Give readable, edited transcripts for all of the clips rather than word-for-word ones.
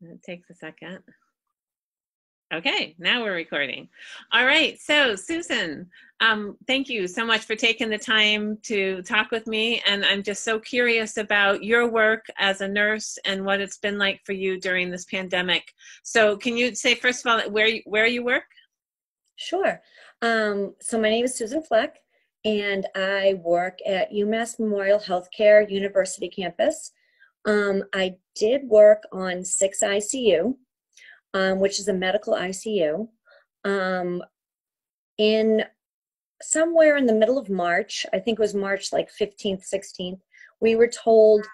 It takes a second. Okay, now we're recording. All right, so Susan, thank you so much for taking the time to talk with me. And I'm just so curious about your work as a nurse and what it's been like for you during this pandemic. So can you say, first of all, where you work? Sure. So my name is Susan Fleck, and I work at UMass Memorial Healthcare University campus. I did work on 6 ICU, which is a medical ICU. In somewhere in the middle of March, I think it was March like 15th, 16th, we were told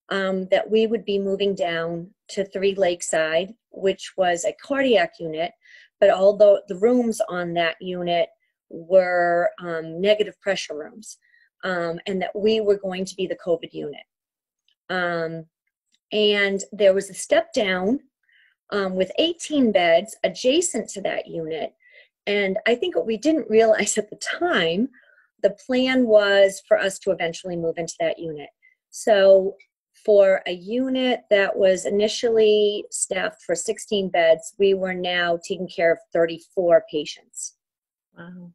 that we would be moving down to 3 Lakeside, which was a cardiac unit, but although the rooms on that unit were negative pressure rooms, and that we were going to be the COVID unit. And there was a step down with 18 beds adjacent to that unit. And I think what we didn't realize at the time, the plan was for us to eventually move into that unit. So for a unit that was initially staffed for 16 beds, we were now taking care of 34 patients. Wow.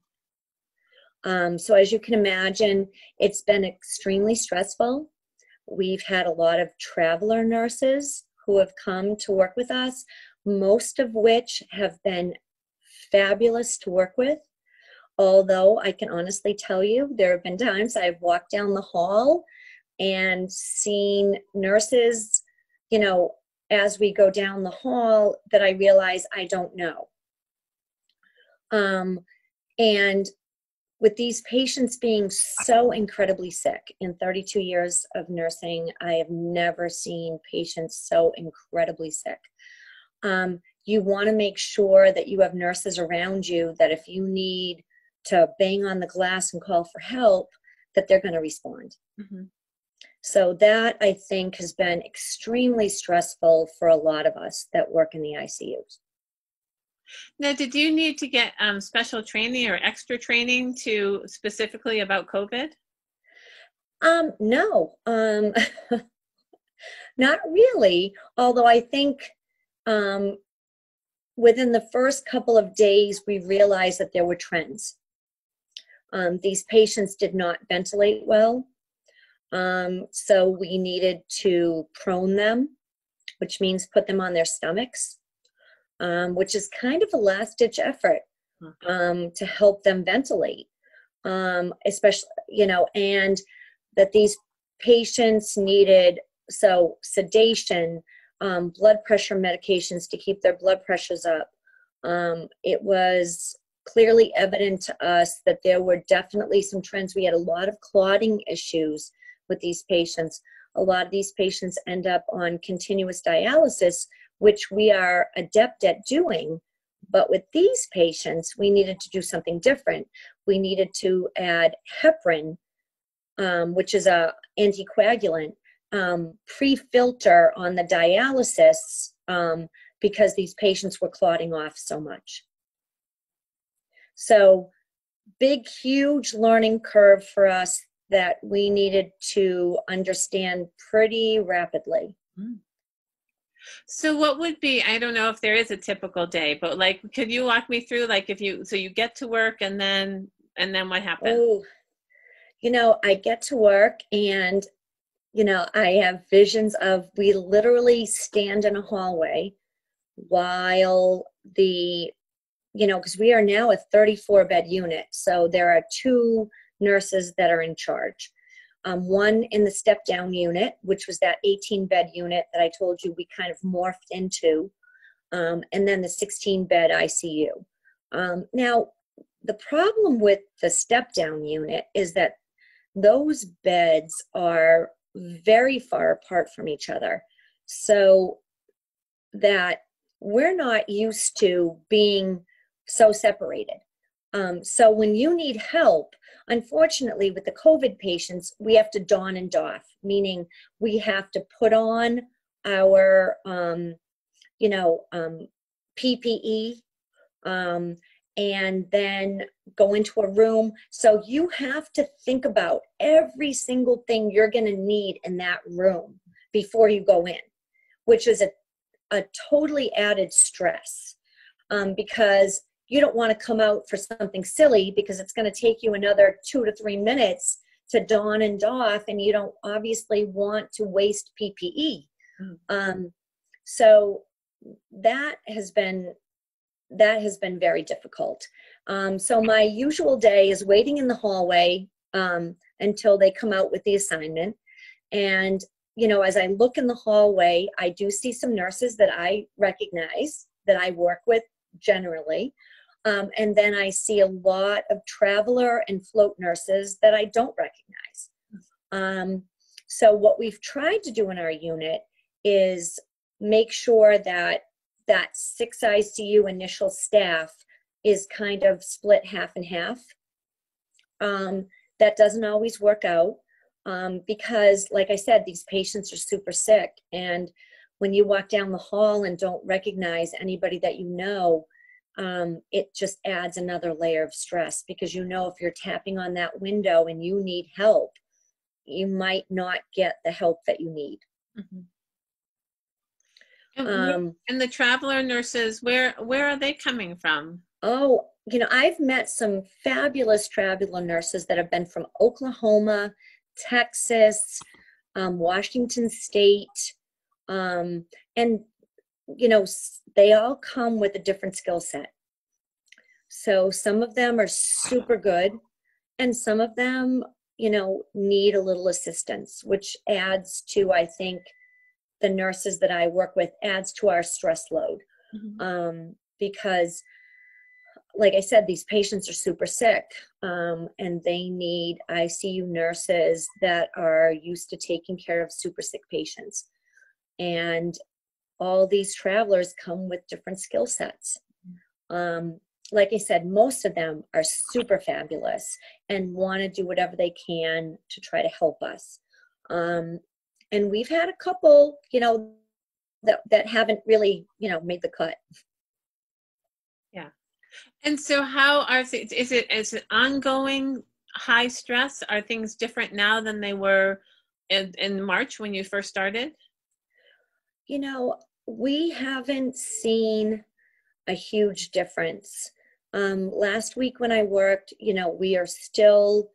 So as you can imagine, it's been extremely stressful. We've had a lot of traveler nurses who have come to work with us, most of which have been fabulous to work with. Although I can honestly tell you, there have been times I've walked down the hall and seen nurses, you know, as we go down the hall that I realize I don't know. And with these patients being so incredibly sick, in 32 years of nursing, I have never seen patients so incredibly sick. You want to make sure that you have nurses around you that if you need to bang on the glass and call for help, that they're going to respond. Mm-hmm. So that, I think, has been extremely stressful for a lot of us that work in the ICUs. Now, did you need to get special training or extra training to specifically about COVID? No, not really. Although I think within the first couple of days, we realized that there were trends. These patients did not ventilate well. So we needed to prone them, which means put them on their stomachs, which is kind of a last-ditch effort to help them ventilate, especially, you know, and that these patients needed, so sedation, blood pressure medications to keep their blood pressures up. It was clearly evident to us that there were definitely some trends. We had a lot of clotting issues with these patients. A lot of these patients end up on continuous dialysis, which we are adept at doing. But with these patients, we needed to do something different. We needed to add heparin, which is an anticoagulant, pre-filter on the dialysis because these patients were clotting off so much. So big, huge learning curve for us that we needed to understand pretty rapidly. So what would be, I don't know if there is a typical day, but like, could you walk me through, like, so you get to work and then what happens? Oh, you know, I get to work and, you know, I have visions of, we literally stand in a hallway while the, you know, because we are now a 34-bed unit. So there are 2 nurses that are in charge. One in the step-down unit, which was that 18-bed unit that I told you we kind of morphed into, and then the 16-bed ICU. Now, the problem with the step-down unit is that those beds are very far apart from each other, so that we're not used to being so separated. So when you need help, unfortunately with the COVID patients, we have to don and doff, meaning we have to put on our, PPE, and then go into a room. So you have to think about every single thing you're going to need in that room before you go in, which is a totally added stress, because you don't want to come out for something silly because it's going to take you another 2 to 3 minutes to don and doff, and you don't obviously want to waste PPE. So that has been very difficult. So my usual day is waiting in the hallway until they come out with the assignment. And, you know, as I look in the hallway, I do see some nurses that I recognize, that I work with generally. And then I see a lot of traveler and float nurses that I don't recognize. So what we've tried to do in our unit is make sure that that 6 ICU initial staff is kind of split half and half. That doesn't always work out because, like I said, these patients are super sick. And when you walk down the hall and don't recognize anybody that you know, it just adds another layer of stress, because you know if you're tapping on that window and you need help, you might not get the help that you need. And the traveler nurses, where are they coming from? Oh, you know, I've met some fabulous traveler nurses that have been from Oklahoma, Texas, Washington State, and, you know, they all come with a different skill set. So some of them are super good, and some of them, you know, need a little assistance, which adds to, I think, the nurses that I work with, adds to our stress load. Because, like I said, these patients are super sick, and they need ICU nurses that are used to taking care of super sick patients. And all these travelers come with different skill sets. Like I said, most of them are super fabulous and want to do whatever they can to try to help us. And we've had a couple, you know, that haven't really, you know, made the cut. Yeah. And so how are things, is it ongoing high stress? Are things different now than they were in March when you first started? You know, we haven't seen a huge difference. Last week when I worked, you know, we are still,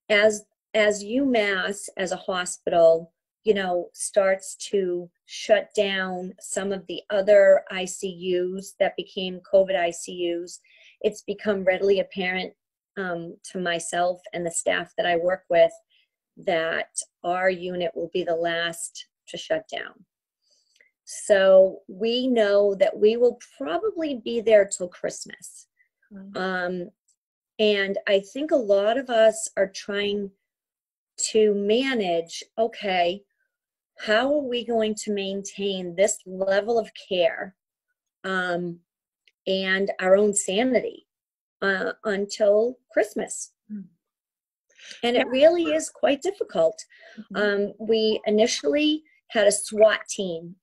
as UMass as a hospital, you know, starts to shut down some of the other ICUs that became COVID ICUs, it's become readily apparent to myself and the staff that I work with that our unit will be the last to shut down. So we know that we will probably be there till Christmas. And I think a lot of us are trying to manage, okay, how are we going to maintain this level of care and our own sanity until Christmas? And it really is quite difficult. We initially had a SWAT team.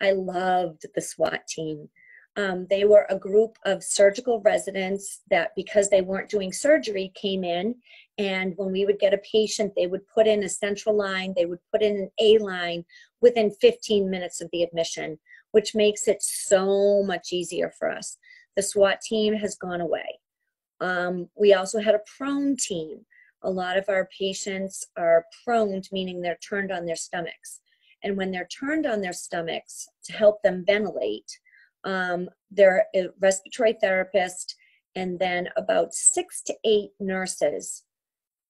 I loved the SWAT team. They were a group of surgical residents that, because they weren't doing surgery, came in, and when we would get a patient, they would put in a central line, they would put in an A line within 15 minutes of the admission, which makes it so much easier for us. The SWAT team has gone away. We also had a prone team. A lot of our patients are prone, meaning they're turned on their stomachs. And when they're turned on their stomachs, to help them ventilate, they're a respiratory therapist, and then about 6 to 8 nurses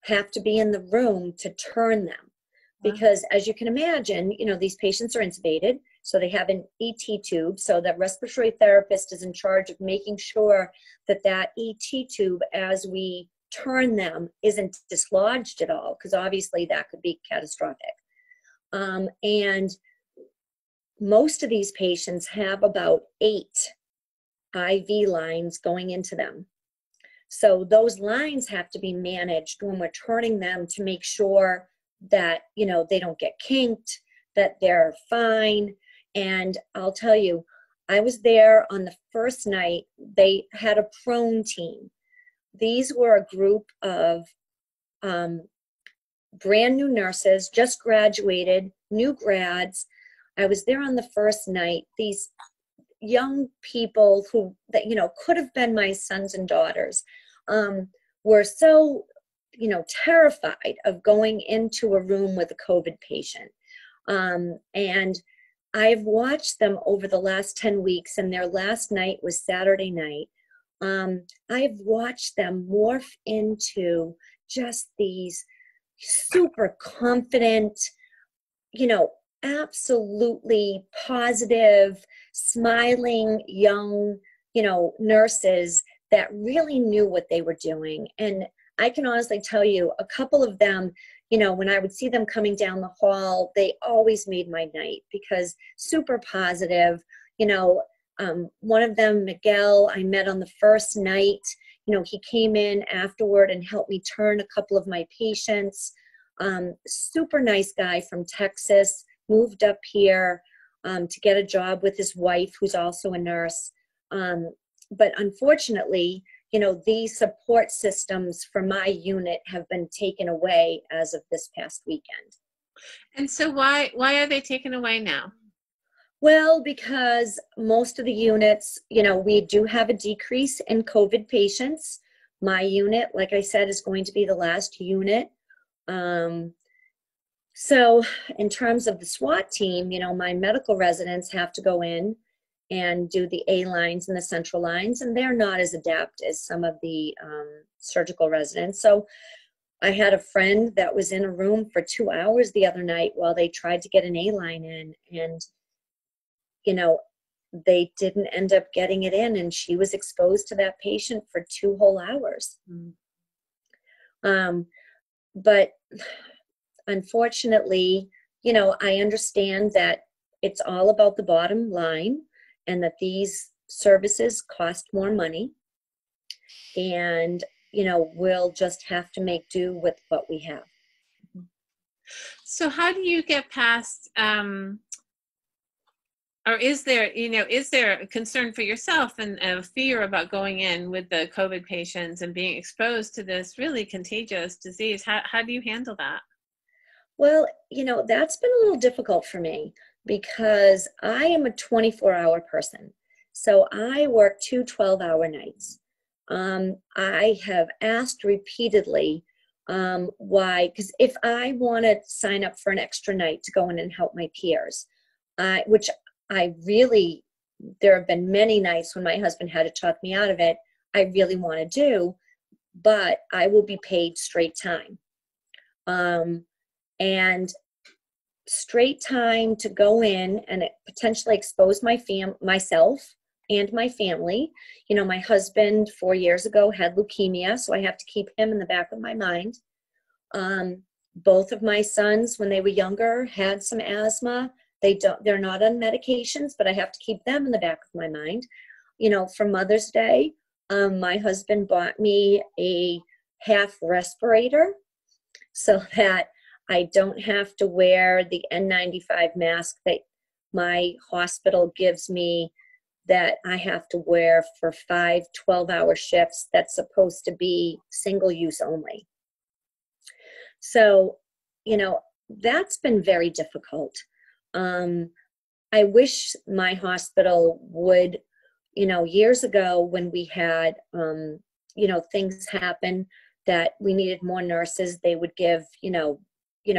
have to be in the room to turn them. Because as you can imagine, you know, these patients are intubated, so they have an ET tube. So the respiratory therapist is in charge of making sure that that ET tube, as we turn them, isn't dislodged at all, because obviously that could be catastrophic. And most of these patients have about 8 IV lines going into them. So those lines have to be managed when we're turning them to make sure that, you know, they don't get kinked, that they're fine. And I'll tell you, I was there on the first night. They had a prone team. These were a group of brand new nurses, just graduated, new grads. I was there on the first night. These young people who, that, you know, could have been my sons and daughters, were so, you know, terrified of going into a room with a COVID patient. And I've watched them over the last 10 weeks, and their last night was Saturday night. I've watched them morph into just these super confident, you know, absolutely positive, smiling young, you know, nurses that really knew what they were doing. And I can honestly tell you, a couple of them, you know, when I would see them coming down the hall, they always made my night because super positive. You know, one of them, Miguel, I met on the first night. You know, he came in afterward and helped me turn a couple of my patients. Super nice guy from Texas, moved up here to get a job with his wife, who's also a nurse. But unfortunately, you know, these support systems for my unit have been taken away as of this past weekend. And so why are they taken away now? Well, because most of the units, you know, we do have a decrease in COVID patients. My unit, like I said, is going to be the last unit. So in terms of the SWAT team, you know, my medical residents have to go in and do the A lines and the central lines, and they're not as adept as some of the surgical residents. So I had a friend that was in a room for 2 hours the other night while they tried to get an A line in, and, you know, they didn't end up getting it in, and she was exposed to that patient for 2 whole hours. But unfortunately, you know, I understand that it's all about the bottom line and that these services cost more money, and, you know, we'll just have to make do with what we have. So how do you get past, or is there a concern for yourself and a fear about going in with the COVID patients and being exposed to this really contagious disease? How do you handle that? Well, you know, that's been a little difficult for me because I am a 24-hour person. So I work 2 12-hour nights. I have asked repeatedly why, because if I want to sign up for an extra night to go in and help my peers, which I really, there have been many nights when my husband had to talk me out of it, I really want to do, but I will be paid straight time. And straight time to go in and potentially expose myself and my family. You know, my husband 4 years ago had leukemia, so I have to keep him in the back of my mind. Both of my sons, when they were younger, had some asthma. They're not on medications, but I have to keep them in the back of my mind. You know, for Mother's Day, my husband bought me a half respirator so that I don't have to wear the N95 mask that my hospital gives me, that I have to wear for 5 12-hour shifts that's supposed to be single use only. So, you know, that's been very difficult. I wish my hospital would, you know, years ago when we had, you know, things happen that we needed more nurses, they would give, you know,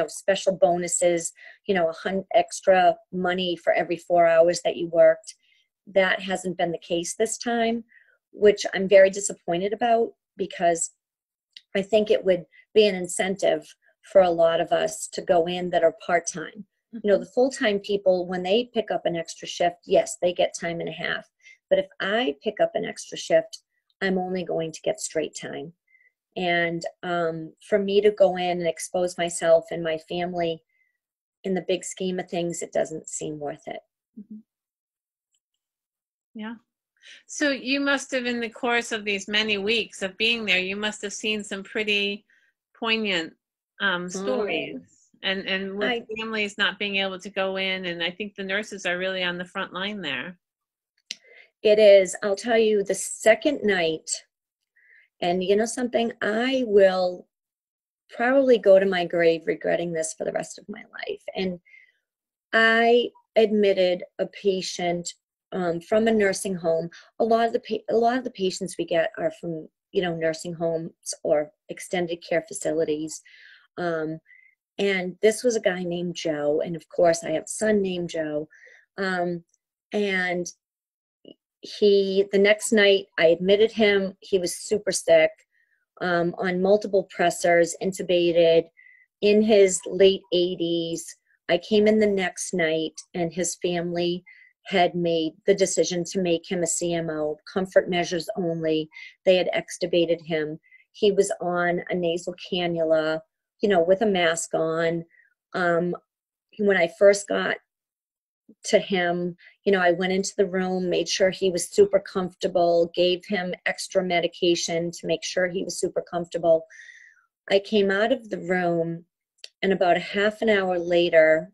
special bonuses, you know, extra money for every 4 hours that you worked. That hasn't been the case this time, which I'm very disappointed about, because I think it would be an incentive for a lot of us to go in that are part-time. You know, the full-time people, when they pick up an extra shift, yes, they get time and a half. But if I pick up an extra shift, I'm only going to get straight time. And for me to go in and expose myself and my family, in the big scheme of things, it doesn't seem worth it. Yeah. So you must have, in the course of these many weeks of being there, you must have seen some pretty poignant stories. And with families not being able to go in, and I think the nurses are really on the front line there. It is. I'll tell you, the second night, and you know something, I will probably go to my grave regretting this for the rest of my life. And I admitted a patient from a nursing home. A lot of the patients we get are from, nursing homes or extended care facilities. And this was a guy named Joe. And of course, I have a son named Joe. And the next night, I admitted him. He was super sick, on multiple pressors, intubated, in his late 80s. I came in the next night, and his family had made the decision to make him a CMO, comfort measures only. They had extubated him. He was on a nasal cannula, with a mask on. When I first got to him, I went into the room, made sure he was super comfortable, gave him extra medication to make sure he was super comfortable. I came out of the room, and about a half an hour later,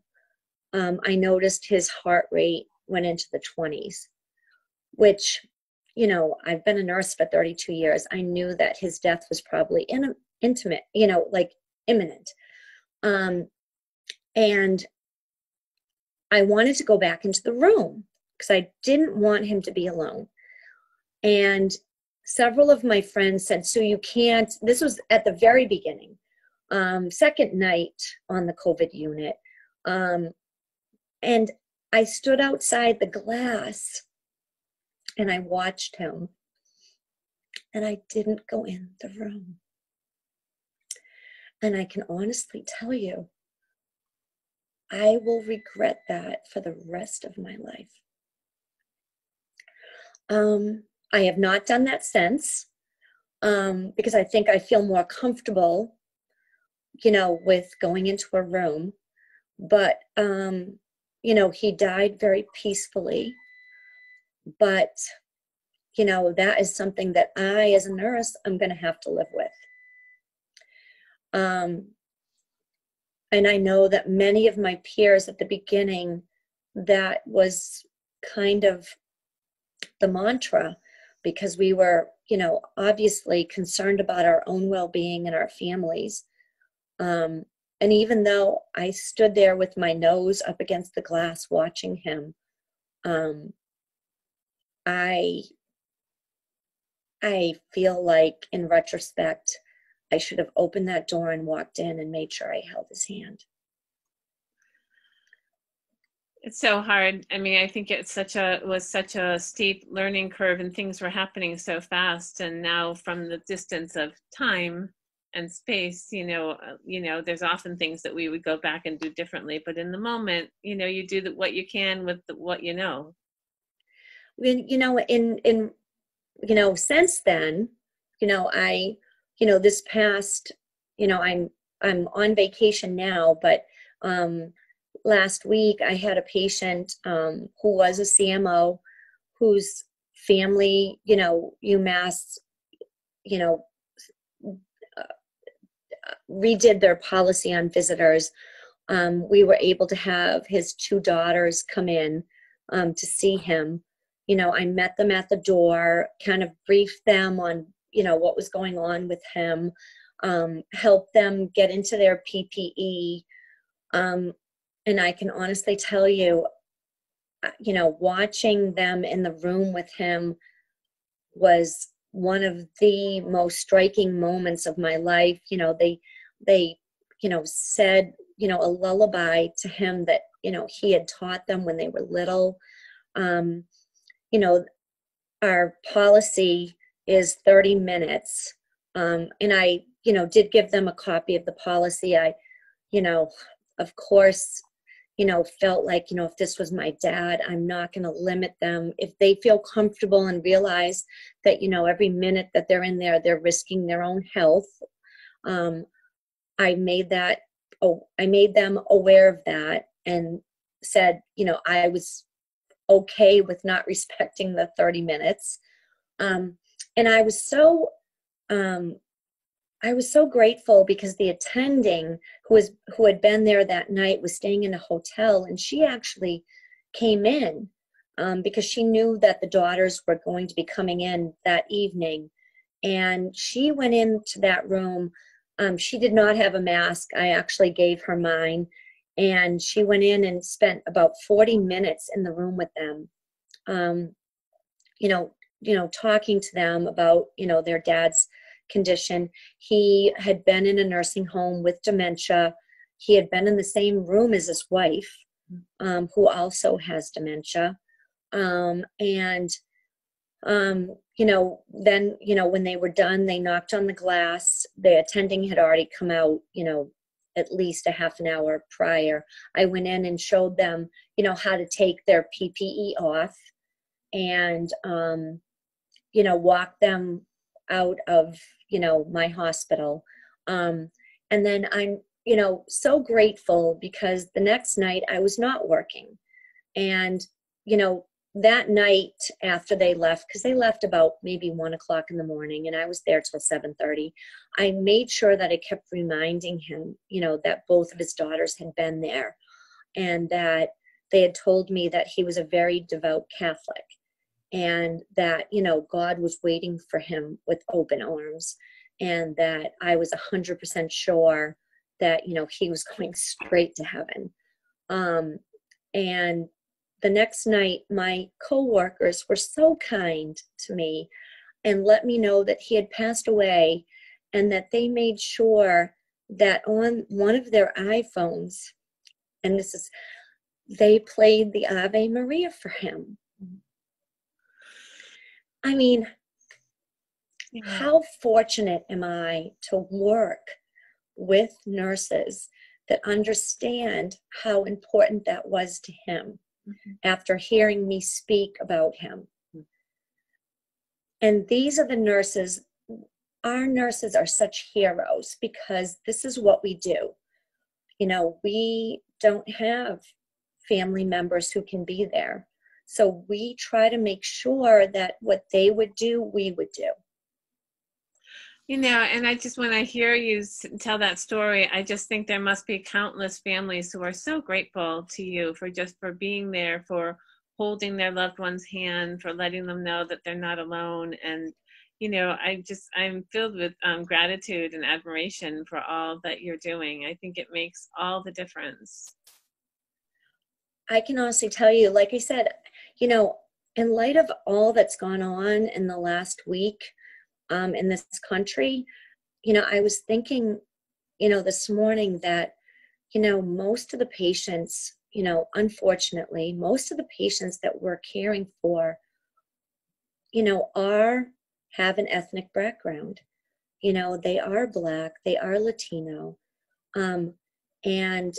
I noticed his heart rate went into the 20s, which, I've been a nurse for 32 years. I knew that his death was probably imminent. And I wanted to go back into the room because I didn't want him to be alone. And several of my friends said, "So you can't," this was at the very beginning, second night on the COVID unit. And I stood outside the glass and I watched him, and I didn't go in the room. And I can honestly tell you, I will regret that for the rest of my life. I have not done that since, because I think I feel more comfortable, with going into a room. But, he died very peacefully. But, that is something that I, as a nurse, I'm going to have to live with. And I know that many of my peers at the beginning, that was kind of the mantra, because we were, obviously concerned about our own well-being and our families. And even though I stood there with my nose up against the glass watching him, I feel like, in retrospect, I should have opened that door and walked in and made sure I held his hand. It's so hard. I mean, I think it was such a steep learning curve, and things were happening so fast. And now, from the distance of time and space, there's often things that we would go back and do differently. But in the moment, you do what you can with what you know. When, since then, this past, I'm on vacation now, but last week I had a patient who was a CMO, whose family, UMass, redid their policy on visitors. We were able to have his two daughters come in to see him. I met them at the door, kind of briefed them on, what was going on with him, helped them get into their PPE. And I can honestly tell you, watching them in the room with him was one of the most striking moments of my life. They said, a lullaby to him that, he had taught them when they were little. Our policy is 30 minutes. And I, did give them a copy of the policy. I, of course, felt like, if this was my dad, I'm not going to limit them. If they feel comfortable and realize that, every minute that they're in there, they're risking their own health. I made them aware of that, and said, I was okay with not respecting the 30 minutes. And I was so grateful, because the attending who had been there that night was staying in a hotel, and she actually came in because she knew that the daughters were going to be coming in that evening. And she went into that room. She did not have a mask. I actually gave her mine. And she went in and spent about 40 minutes in the room with them, you know, talking to them about, you know, their dad's condition. He had been in a nursing home with dementia. He had been in the same room as his wife, who also has dementia. You know, then, you know, when they were done, they knocked on the glass. The attending had already come out, you know, at least a half an hour prior. I went in and showed them, you know, how to take their PPE off and, you know, walk them out of, you know, my hospital. And then I'm, you know, so grateful because the next night I was not working. And, you know, that night after they left, because they left about maybe 1 o'clock in the morning and I was there till 7:30, I made sure that I kept reminding him, you know, that both of his daughters had been there and that they had told me that he was a very devout Catholic and that, you know, God was waiting for him with open arms and that I was 100% sure that, you know, he was going straight to heaven. And the next night, my coworkers were so kind to me and let me know that he had passed away and that they made sure that on one of their iPhones, and they played the Ave Maria for him. I mean, how fortunate am I to work with nurses that understand how important that was to him after hearing me speak about him. And these are the nurses. Our nurses are such heroes because this is what we do. You know, we don't have family members who can be there. So we try to make sure that what they would do, we would do. You know, and when I hear you tell that story, I just think there must be countless families who are so grateful to you for being there, for holding their loved one's hand, for letting them know that they're not alone. And, you know, I'm filled with gratitude and admiration for all that you're doing. I think it makes all the difference. I can honestly tell you, like I said, you know, in light of all that's gone on in the last week, in this country, you know, I was thinking, you know, this morning that, you know, most of the patients, you know, unfortunately, most of the patients that we're caring for, you know, have an ethnic background. You know, they are Black, they are Latino. And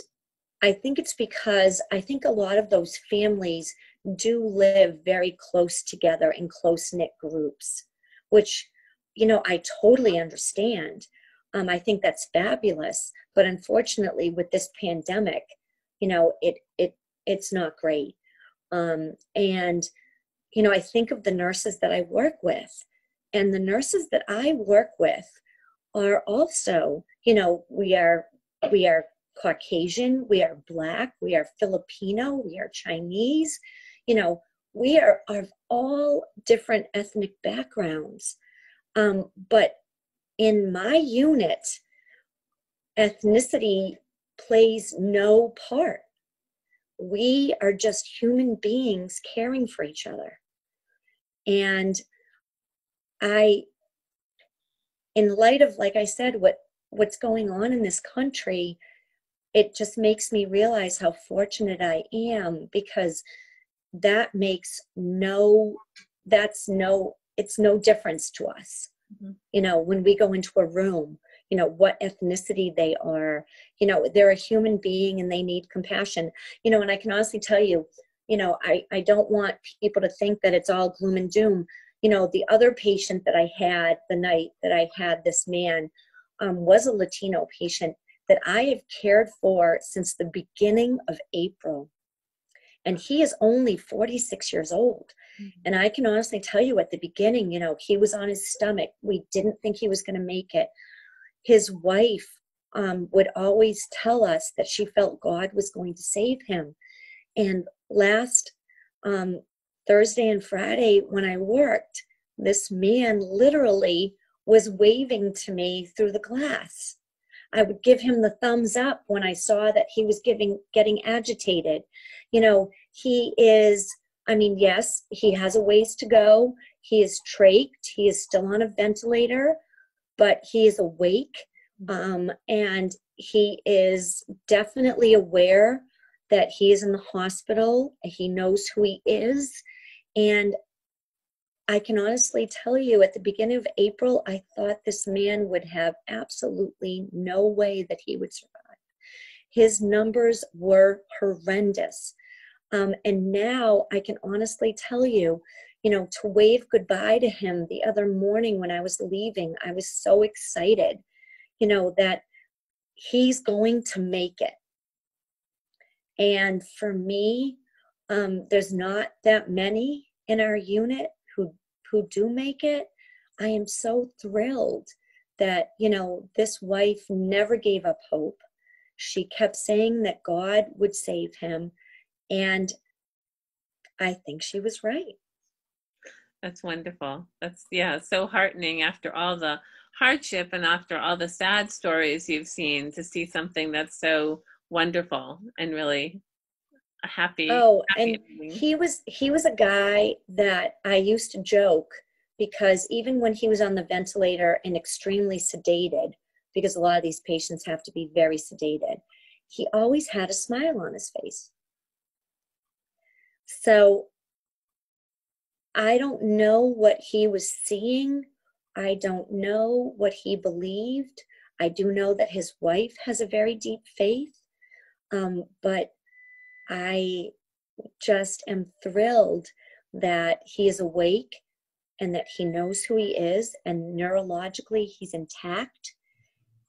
I think it's because I think a lot of those families do live very close together in close-knit groups, which, you know, I totally understand. I think that's fabulous, but unfortunately with this pandemic, you know, it's not great. And, you know, I think of the nurses that I work with, and the nurses that I work with are also, you know, we are Caucasian, we are Black, we are Filipino, we are Chinese, you know, we are of all different ethnic backgrounds. But in my unit, ethnicity plays no part. We are just human beings caring for each other. And in light of, like I said, what's going on in this country, it just makes me realize how fortunate I am, because that makes it's no difference to us. You know, when we go into a room, you know, what ethnicity they are, you know, they're a human being and they need compassion, you know, and I can honestly tell you, you know, I don't want people to think that it's all gloom and doom. You know, the other patient that I had the night that I had this man was a Latino patient that I have cared for since the beginning of April. And he is only 46 years old. And I can honestly tell you at the beginning, you know, he was on his stomach. We didn't think he was going to make it. His wife would always tell us that she felt God was going to save him. And last Thursday and Friday when I worked, this man literally was waving to me through the glass. I would give him the thumbs up when I saw that he was getting agitated. You know, he is, I mean, yes, he has a ways to go. He is trached. He is still on a ventilator, but he is awake. And he is definitely aware that he is in the hospital. He knows who he is. And I can honestly tell you, at the beginning of April, I thought this man would have absolutely no way that he would survive. His numbers were horrendous. And now I can honestly tell you, you know, to wave goodbye to him the other morning when I was leaving, I was so excited, you know, that he's going to make it. And for me, there's not that many in our unit who do make it. I am so thrilled that, you know, this wife never gave up hope. She kept saying that God would save him. And I think she was right. That's wonderful. That's, yeah, so heartening after all the hardship and after all the sad stories you've seen, to see something that's so wonderful and really a happy And ending. he was a guy that I used to joke, because even when he was on the ventilator and extremely sedated, because a lot of these patients have to be very sedated, he always had a smile on his face. So I don't know what he was seeing. I don't know what he believed. I do know that his wife has a very deep faith. But I just am thrilled that he is awake and that he knows who he is, and neurologically he's intact.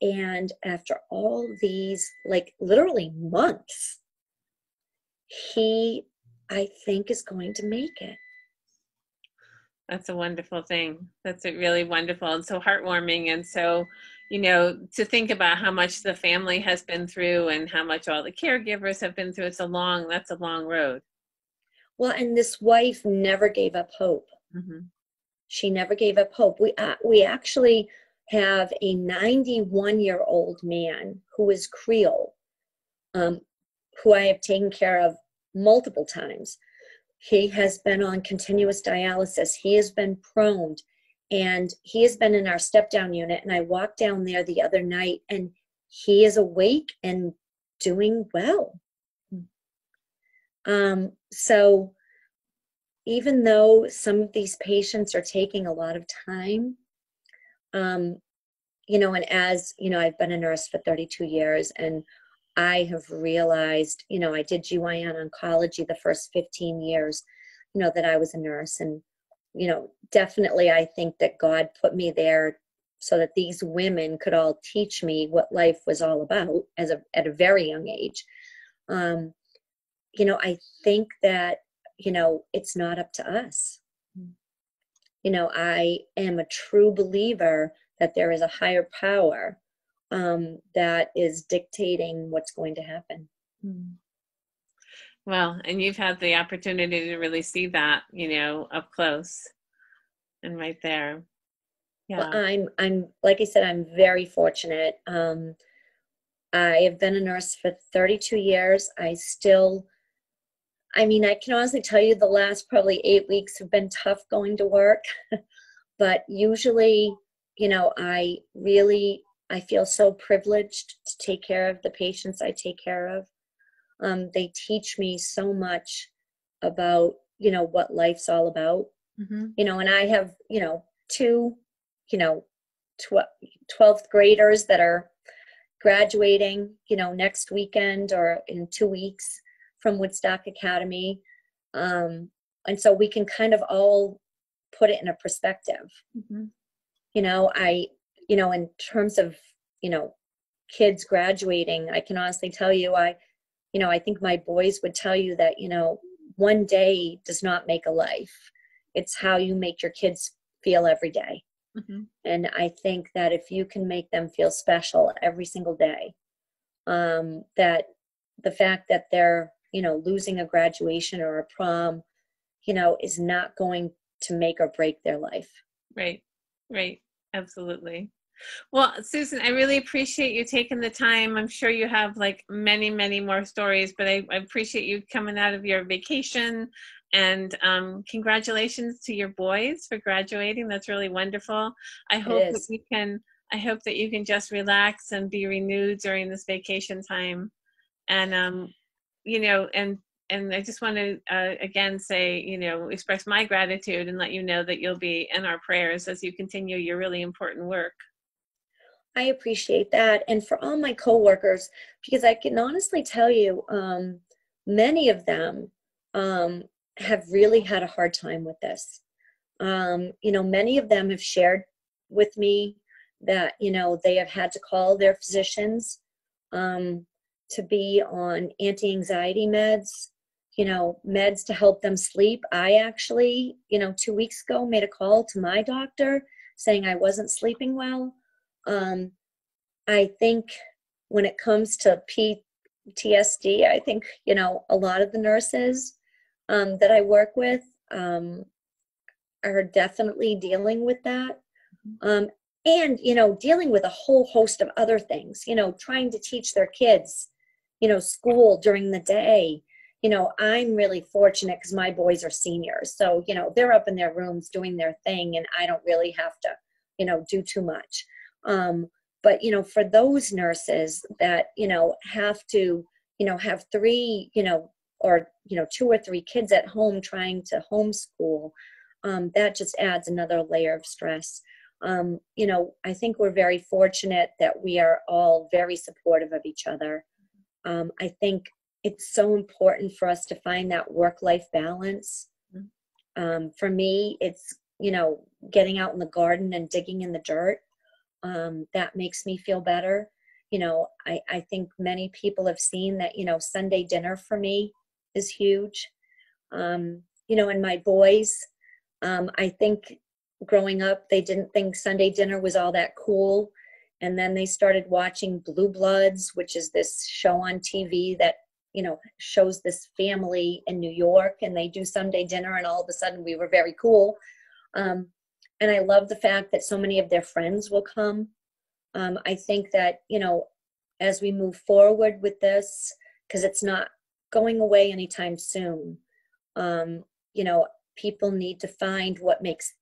And after all these, like, literally months, he, I think, is going to make it. That's a wonderful thing. That's a really wonderful and so heartwarming. And so, you know, to think about how much the family has been through and how much all the caregivers have been through, that's a long road. Well, and this wife never gave up hope. Mm-hmm. She never gave up hope. We actually have a 91-year-old man who is Creole, who I have taken care of multiple times. He has been on continuous dialysis. He has been proned, and he has been in our step-down unit. And I walked down there the other night, and he is awake and doing well. So even though some of these patients are taking a lot of time, you know, and as you know, I've been a nurse for 32 years, and I have realized, you know, I did GYN oncology the first 15 years, you know, that I was a nurse. And, you know, definitely I think that God put me there so that these women could all teach me what life was all about at a very young age. You know, I think that, you know, it's not up to us. You know, I am a true believer that there is a higher power that is dictating what's going to happen. Well, and you've had the opportunity to really see that, you know, up close and right there. Yeah. Well, I'm like I said, I'm very fortunate. I have been a nurse for 32 years. I mean, I can honestly tell you the last probably 8 weeks have been tough going to work, but usually, you know, I feel so privileged to take care of the patients I take care of. They teach me so much about, you know, what life's all about. Mm-hmm. You know, and I have, you know, two, you know, 12th graders that are graduating, you know, next weekend or in 2 weeks from Woodstock Academy. And so we can kind of all put it in a perspective. Mm-hmm. You know, in terms of, you know, kids graduating, I can honestly tell you, I think my boys would tell you that, you know, one day does not make a life. It's how you make your kids feel every day. Mm-hmm. And I think that if you can make them feel special every single day, that the fact that they're, you know, losing a graduation or a prom, you know, is not going to make or break their life. Right. Absolutely. Well, Susan, I really appreciate you taking the time. I'm sure you have like many, many more stories, but I appreciate you coming out of your vacation. And congratulations to your boys for graduating. That's really wonderful. I It hope that is. you can. I hope that you can just relax and be renewed during this vacation time. And you know, and I just want to again say, you know, express my gratitude and let you know that you'll be in our prayers as you continue your really important work. I appreciate that. And for all my coworkers, because I can honestly tell you, many of them have really had a hard time with this. You know, many of them have shared with me that, you know, they have had to call their physicians to be on anti-anxiety meds, you know, meds to help them sleep. I actually, you know, 2 weeks ago made a call to my doctor saying I wasn't sleeping well. Um, I think when it comes to PTSD, I think, you know, a lot of the nurses that I work with are definitely dealing with that. Um, and, you know, dealing with a whole host of other things, you know, trying to teach their kids, you know, school during the day. You know, I'm really fortunate because my boys are seniors. So, you know, they're up in their rooms doing their thing and I don't really have to, you know, do too much. But, you know, for those nurses that, you know, have to, you know, have three, you know, or, you know, 2 or 3 kids at home trying to homeschool, that just adds another layer of stress. You know, I think we're very fortunate that we are all very supportive of each other. I think it's so important for us to find that work-life balance. For me, it's, you know, getting out in the garden and digging in the dirt. That makes me feel better. You know, I think many people have seen that, you know, Sunday dinner for me is huge. You know, and my boys, I think growing up, they didn't think Sunday dinner was all that cool. And then they started watching Blue Bloods, which is this show on TV that, you know, shows this family in New York and they do Sunday dinner and all of a sudden we were very cool. And I love the fact that so many of their friends will come. I think that, you know, as we move forward with this, because it's not going away anytime soon, you know, people need to find what makes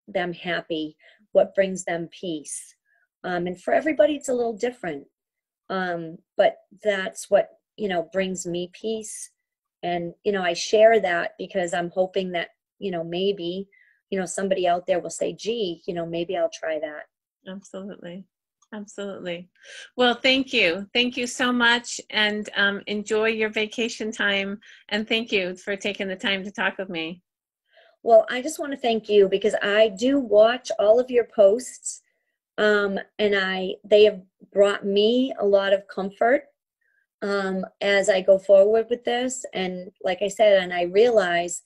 them happy, what brings them peace. And for everybody, it's a little different. But that's what, you know, brings me peace. And, you know, I share that because I'm hoping that, you know, maybe, you know, somebody out there will say, gee, you know, maybe I'll try that. Absolutely. Absolutely. Well, thank you. Thank you so much. And enjoy your vacation time. And thank you for taking the time to talk with me. Well, I just want to thank you because I do watch all of your posts. And they have brought me a lot of comfort as I go forward with this. And like I said, and I realize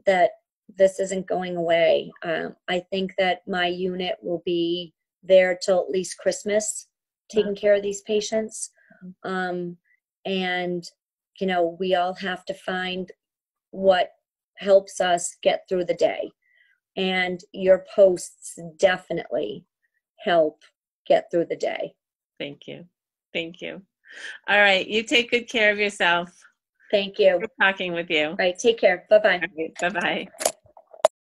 that this isn't going away. I think that my unit will be there till at least Christmas, taking care of these patients. And, you know, we all have to find what helps us get through the day. And your posts definitely help get through the day. Thank you. Thank you. All right. You take good care of yourself. Thank you. Good talking with you. All right. Take care. Bye-bye. Bye-bye.